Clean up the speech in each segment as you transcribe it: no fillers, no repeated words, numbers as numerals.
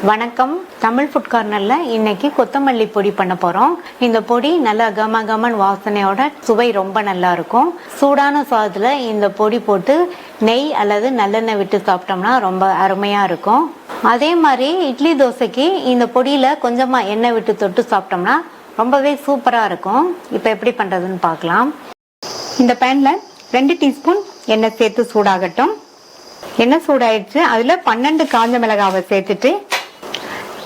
வணக்கம். தமிழ் ஃபுட் கார்னர்ல இன்னைக்கு கொத்தமல்லி பொடி பண்ண போறோம். இந்த பொடி நல்லா கம கமன் வாசனையோட சுவை ரொம்ப நல்லா இருக்கும். சூடான சாதத்துல இந்த பொடி போட்டு நெய் அல்லது நல்லெண்ணெய் விட்டு சாப்பிட்டோம்னா ரொம்ப அருமையா இருக்கும். அதே மாதிரி இட்லி தோசைக்கு இந்த பொடியில கொஞ்சமா எண்ணெய் விட்டு தொட்டு சாப்பிட்டோம்னா ரொம்பவே சூப்பரா இருக்கும். இப்ப எப்படி பண்றதுன்னு பார்க்கலாம். இந்த பேன்ல 2 டீஸ்பூன் எண்ணெய் சேர்த்து சூடாகட்டும். எண்ணெய் சூடாயிடுச்சு. அதுல 12 காஞ்ச மிளகாவை சேர்த்துட்டு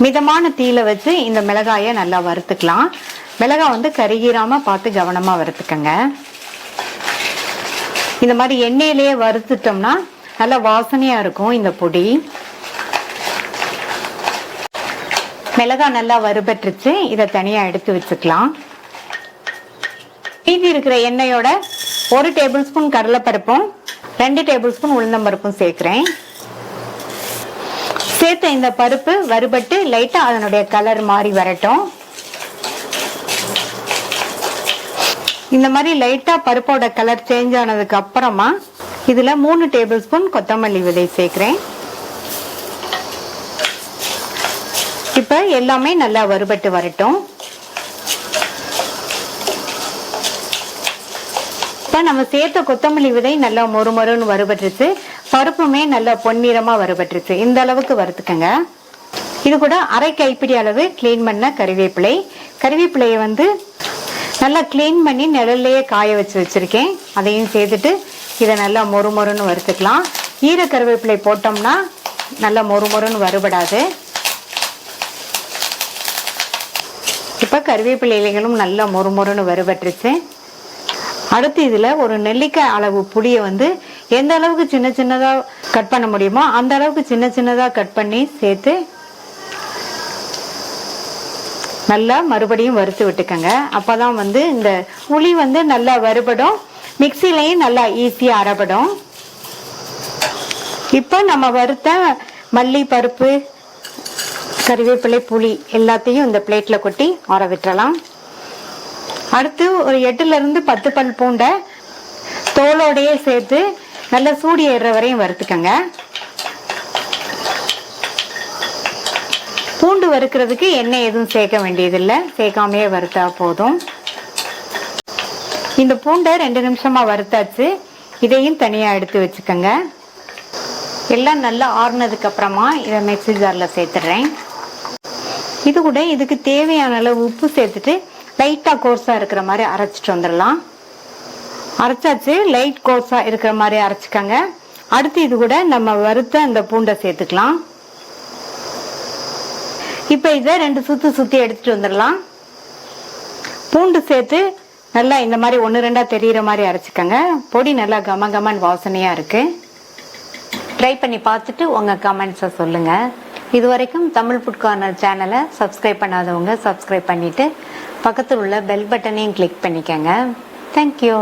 மிதமான தீயில வச்சு இந்த மிளகாயை நல்லா வறுத்துக்கலாம். மிளகாய் கருகிராம பார்த்து கவனமா வறுத்துக்கங்க. இந்த மாதிரி எண்ணெயிலேயே வறுத்துட்டோம்னா நல்லா வாசனையா இருக்கும் இந்த பொடி. மிளகாய் நல்லா வறுபட்டுருச்சு. இதை தனியா எடுத்து வச்சுக்கலாம். மீதி இருக்கிற எண்ணெயோட 1 டேபிள் ஸ்பூன் கடலைப்பருப்பும் 2 டேபிள் ஸ்பூன் உளுந்தம்பருப்பும் சேர்க்கிறேன். சேர்த்த இந்த பருப்பு வறுபட்டு லைட்டா அதனுடைய கலர் மாறி வரட்டும். இந்த மாதிரி லைட்டா பருப்போட கலர் சேஞ்ச் ஆனதுக்கு அப்புறமா இதுல 3 டேபிள் ஸ்பூன் கொத்தமல்லி விதை சேர்க்கிறேன். இப்ப எல்லாமே நல்லா வறுபட்டு வரட்டும். இப்ப நம்ம சேர்த்த கொத்தமல்லி விதை நல்லா மொறுமொறுன்னு வறுபட்டுருச்சு. பருப்புமே நல்லா பொன்னிறமா வறுபட்டுருச்சு. இந்த அளவுக்கு வறுத்துக்கங்க. இது கூட அரை கைப்பிடி அளவு கிளீன் பண்ண கறிவேப்பிலை. கறிவேப்பிலையை நல்லா கிளீன் பண்ணி நிழல்லையே காய வச்சு வச்சிருக்கேன். அதையும் சேர்த்துட்டு இதை நல்லா மொறுமொறுன்னு வறுத்துக்கலாம். ஈர கறிவேப்பிலை போட்டோம்னா நல்லா மொறுமொறுன்னு வறுபடாது. இப்ப கறிவேப்பிலை இலைகளும் நல்லா மொறுமொறுன்னு வறுபட்டுருச்சு. அடுத்து இதுல ஒரு நெல்லிக்காய் அளவு புளியை எந்த அளவுக்கு சின்ன சின்னதா கட் பண்ண முடியுமோ அந்த அளவுக்கு சின்ன சின்னதா கட் பண்ணி சேர்த்து நல்லா மறுபடியும் வறுத்து விட்டுக்கங்க. அப்பதான் இந்த புளி நல்லா வறுபடும். மிக்சிலையும் நல்லா ஈஸியா அரைப்படும். இப்ப நம்ம வறுத்த மல்லி, பருப்பு, கறிவேப்பிலை, புளி எல்லாத்தையும் இந்த பிளேட்ல கொட்டி ஆற விட்டுறலாம். அடுத்து ஒரு 8ல இருந்து 10 பல் பூண்டை தோலோடையே சேர்த்து நல்லா சூடி ஏறுற வரையும் வறுத்துக்கங்க. பூண்டு வறுக்கிறதுக்கு எண்ணெய் எதுவும் சேர்க்க வேண்டியதில்லை. சேர்க்காமையே வறுத்தா போதும். இந்த பூண்டை 2 நிமிஷமா வறுத்தாச்சு. இதையும் தனியா எடுத்து வச்சுக்கோங்க. எல்லாம் நல்லா ஆறுனதுக்கு அப்புறமா இதை மிக்ஸி ஜார்ல சேர்த்துடுறேன். இது கூட இதுக்கு தேவையான அளவு உப்பு சேர்த்துட்டு லைட்டா கோர்ஸா இருக்கிற மாதிரி அரைச்சிட்டு வந்துடலாம். அரைச்சாச்சு. லைட் கோர்ஸா இருக்கிற மாதிரி அரைச்சுக்கங்க. அடுத்து இது கூட நம்ம வறுத்த அந்த பூண்டை சேர்த்துக்கலாம். இப்ப இதை 2 சுத்தி எடுத்துட்டு வந்துடலாம். பூண்டு சேர்த்து நல்லா இந்த மாதிரி 1-2 தெரியுற மாதிரி அரைச்சுக்கங்க. பொடி நல்லா கம கமன் வாசனையா இருக்கு. ட்ரை பண்ணி பார்த்துட்டு உங்க கமெண்ட்ஸை சொல்லுங்க. இது வரைக்கும் தமிழ் ஃபுட் கார்னர் சேனலை சப்ஸ்கிரைப் பண்ணாதவங்க சப்ஸ்கிரைப் பண்ணிட்டு பக்கத்தில் உள்ள பெல் பட்டனையும் கிளிக் பண்ணிக்கங்க. தேங்க்யூ.